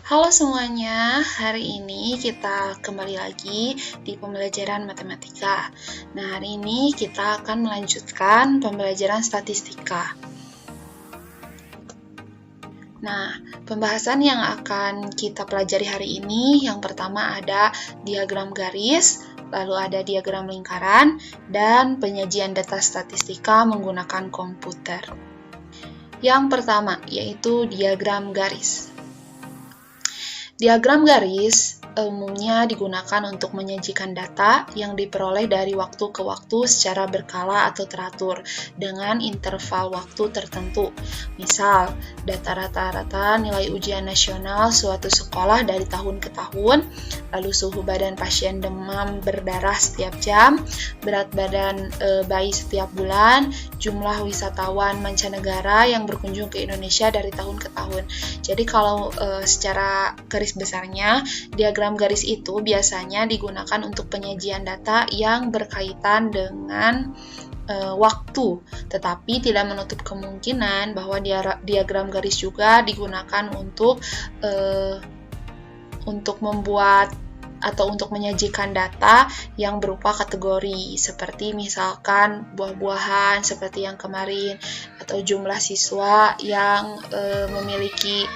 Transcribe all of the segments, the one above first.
Halo semuanya, hari ini kita kembali lagi di pembelajaran matematika. Nah, hari ini kita akan melanjutkan pembelajaran statistika. Nah, pembahasan yang akan kita pelajari hari ini, yang pertama ada diagram garis, lalu ada diagram lingkaran, dan penyajian data statistika menggunakan komputer. Yang pertama, yaitu diagram garis. Diagram garis umumnya digunakan untuk menyajikan data yang diperoleh dari waktu ke waktu secara berkala atau teratur dengan interval waktu tertentu. Misal, data rata-rata nilai ujian nasional suatu sekolah dari tahun ke tahun, lalu suhu badan pasien demam berdarah setiap jam, berat badan bayi setiap bulan, jumlah wisatawan mancanegara yang berkunjung ke Indonesia dari tahun ke tahun. Jadi kalau secara garis besarnya, diagram garis itu biasanya digunakan untuk penyajian data yang berkaitan dengan waktu, tetapi tidak menutup kemungkinan bahwa diagram garis juga digunakan untuk membuat atau untuk menyajikan data yang berupa kategori, seperti misalkan buah-buahan seperti yang kemarin, atau jumlah siswa yang memiliki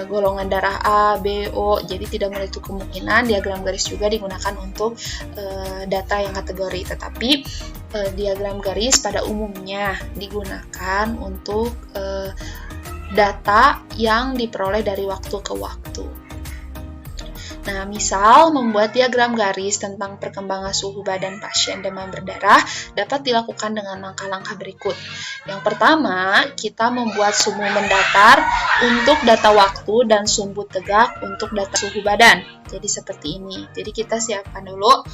golongan darah A, B, O. Jadi tidak menutup kemungkinan diagram garis juga digunakan untuk data yang kategori, tetapi diagram garis pada umumnya digunakan untuk data yang diperoleh dari waktu ke waktu. Nah, misal membuat diagram garis tentang perkembangan suhu badan pasien demam berdarah dapat dilakukan dengan langkah-langkah berikut. Yang pertama, kita membuat sumbu mendatar untuk data waktu dan sumbu tegak untuk data suhu badan. Jadi seperti ini. Jadi kita siapkan dulu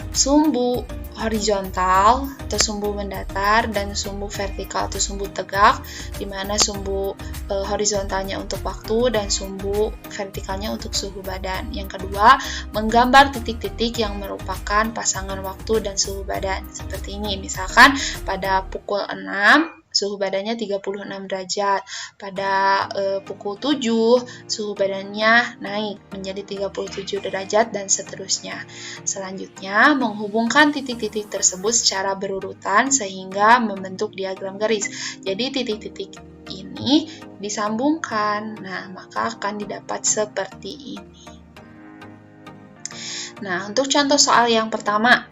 sumbu horizontal atau sumbu mendatar dan sumbu vertikal atau sumbu tegak, di mana sumbu horizontalnya untuk waktu dan sumbu vertikalnya untuk suhu badan. Yang kedua, menggambar titik-titik yang merupakan pasangan waktu dan suhu badan. Seperti ini, misalkan pada pukul 6 suhu badannya 36 derajat, pada pukul 7 suhu badannya naik menjadi 37 derajat, dan seterusnya. Selanjutnya, menghubungkan titik-titik tersebut secara berurutan sehingga membentuk diagram garis. Jadi titik-titik ini disambungkan, nah maka akan didapat seperti ini. Nah, untuk contoh soal yang pertama,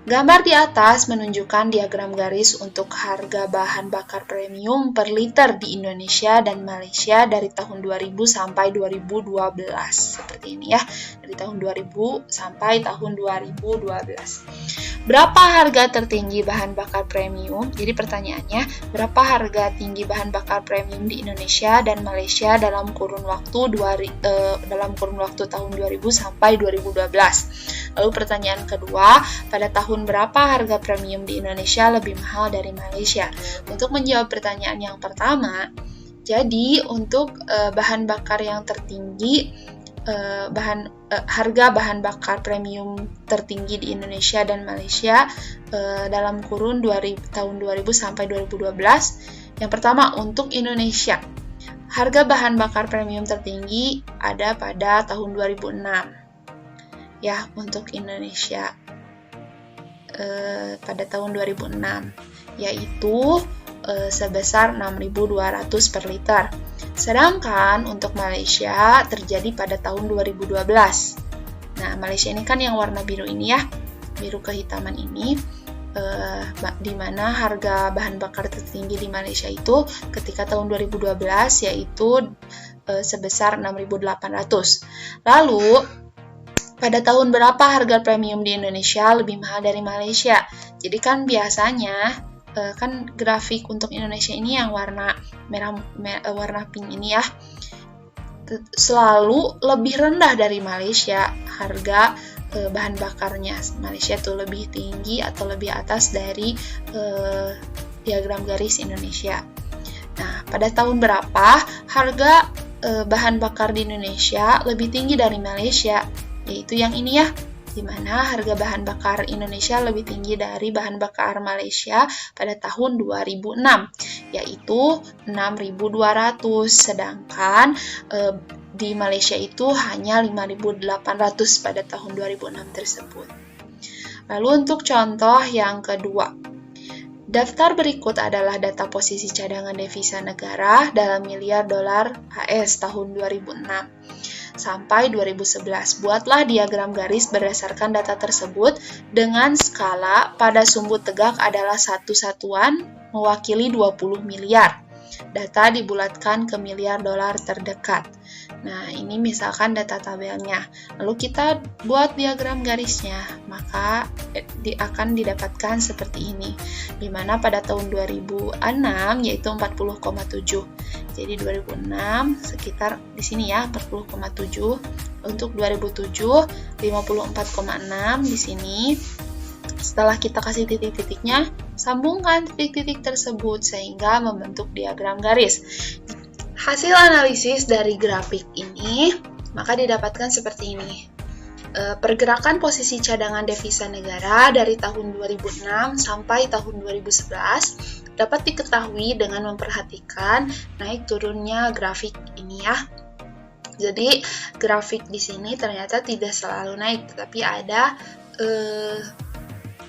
gambar di atas menunjukkan diagram garis untuk harga bahan bakar premium per liter di Indonesia dan Malaysia dari tahun 2000 sampai 2012. Seperti ini ya, dari tahun 2000 sampai tahun 2012. Berapa harga tertinggi bahan bakar premium? Jadi pertanyaannya, berapa harga tinggi bahan bakar premium di Indonesia dan Malaysia dalam kurun waktu tahun 2000 sampai 2012? Lalu pertanyaan kedua, pada tahun berapa harga premium di Indonesia lebih mahal dari Malaysia? Untuk menjawab pertanyaan yang pertama, jadi untuk bahan bakar yang tertinggi, harga bahan bakar premium tertinggi di Indonesia dan Malaysia dalam kurun tahun 2000 sampai 2012. Yang pertama, untuk Indonesia, harga bahan bakar premium tertinggi ada pada tahun 2006. Ya, untuk Indonesia pada tahun 2006, yaitu sebesar 6.200 per liter. Sedangkan untuk Malaysia terjadi pada tahun 2012. Nah, Malaysia ini kan yang warna biru ini ya, biru kehitaman ini, di mana harga bahan bakar tertinggi di Malaysia itu ketika tahun 2012 yaitu sebesar 6.800. Lalu pada tahun berapa harga premium di Indonesia lebih mahal dari Malaysia? Jadi kan biasanya kan grafik untuk Indonesia ini yang warna merah, warna pink ini ya, selalu lebih rendah dari Malaysia harga bahan bakarnya. Malaysia tuh lebih tinggi atau lebih atas dari diagram garis Indonesia. Nah, pada tahun berapa harga bahan bakar di Indonesia lebih tinggi dari Malaysia? Yaitu yang ini ya, di mana harga bahan bakar Indonesia lebih tinggi dari bahan bakar Malaysia pada tahun 2006, yaitu 6.200, sedangkan di Malaysia itu hanya 5.800 pada tahun 2006 tersebut. Lalu untuk contoh yang kedua, daftar berikut adalah data posisi cadangan devisa negara dalam miliar dolar AS tahun 2006 sampai 2011. Buatlah diagram garis berdasarkan data tersebut dengan skala pada sumbu tegak adalah satu satuan mewakili 20 miliar. Data dibulatkan ke miliar dolar terdekat. Nah, ini misalkan data tabelnya. Lalu kita buat diagram garisnya, maka akan didapatkan seperti ini. Di mana pada tahun 2006 yaitu 40,7. Jadi 2006 sekitar di sini ya 40,7. Untuk 2007 54,6 di sini. Setelah kita kasih titik-titiknya, sambungkan titik-titik tersebut sehingga membentuk diagram garis. Hasil analisis dari grafik ini maka didapatkan seperti ini. Pergerakan posisi cadangan devisa negara dari tahun 2006 sampai tahun 2011 dapat diketahui dengan memperhatikan naik turunnya grafik ini ya. Jadi grafik di sini ternyata tidak selalu naik, tetapi ada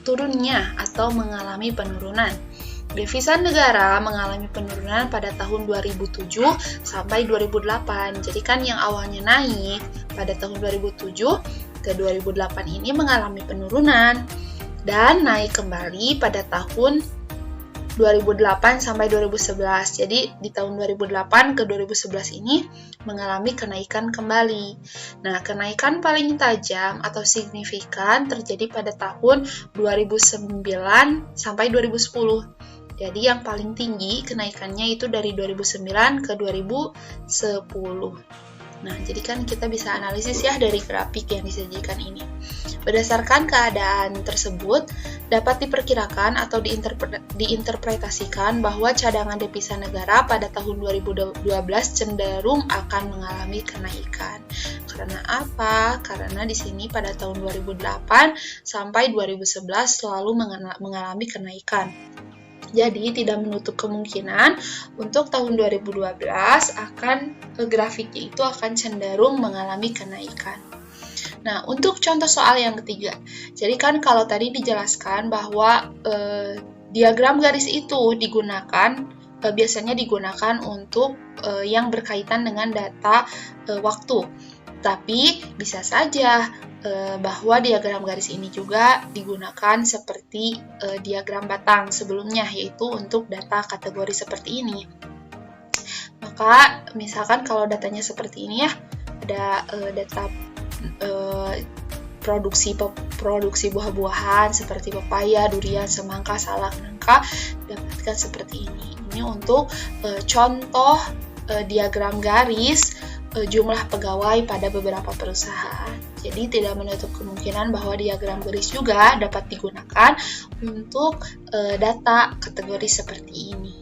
turunnya atau mengalami penurunan. Devisa negara mengalami penurunan pada tahun 2007 sampai 2008. Jadi kan yang awalnya naik pada tahun 2007 ke 2008 ini mengalami penurunan dan naik kembali pada tahun 2008 sampai 2011. Jadi di tahun 2008 ke 2011 ini mengalami kenaikan kembali. Nah, kenaikan paling tajam atau signifikan terjadi pada tahun 2009 sampai 2010. Jadi yang paling tinggi kenaikannya itu dari 2009 ke 2010. Nah, jadi kan kita bisa analisis ya dari grafik yang disajikan ini. Berdasarkan keadaan tersebut, dapat diperkirakan atau diinterpretasikan bahwa cadangan devisa negara pada tahun 2012 cenderung akan mengalami kenaikan. Karena apa? Karena di sini pada tahun 2008 sampai 2011 selalu mengalami kenaikan. Jadi tidak menutup kemungkinan untuk tahun 2012 grafiknya itu akan cenderung mengalami kenaikan. Nah, untuk contoh soal yang ketiga. Jadi kan kalau tadi dijelaskan bahwa diagram garis itu biasanya digunakan untuk yang berkaitan dengan data waktu. Tapi bisa saja bahwa diagram garis ini juga digunakan seperti diagram batang sebelumnya, yaitu untuk data kategori seperti ini. Maka misalkan kalau datanya seperti ini ya, ada data produksi buah-buahan seperti pepaya, durian, semangka, salak, nangka, dapatkan seperti ini. Ini untuk contoh diagram garis jumlah pegawai pada beberapa perusahaan. Jadi tidak menutup kemungkinan bahwa diagram garis juga dapat digunakan untuk data kategori seperti ini.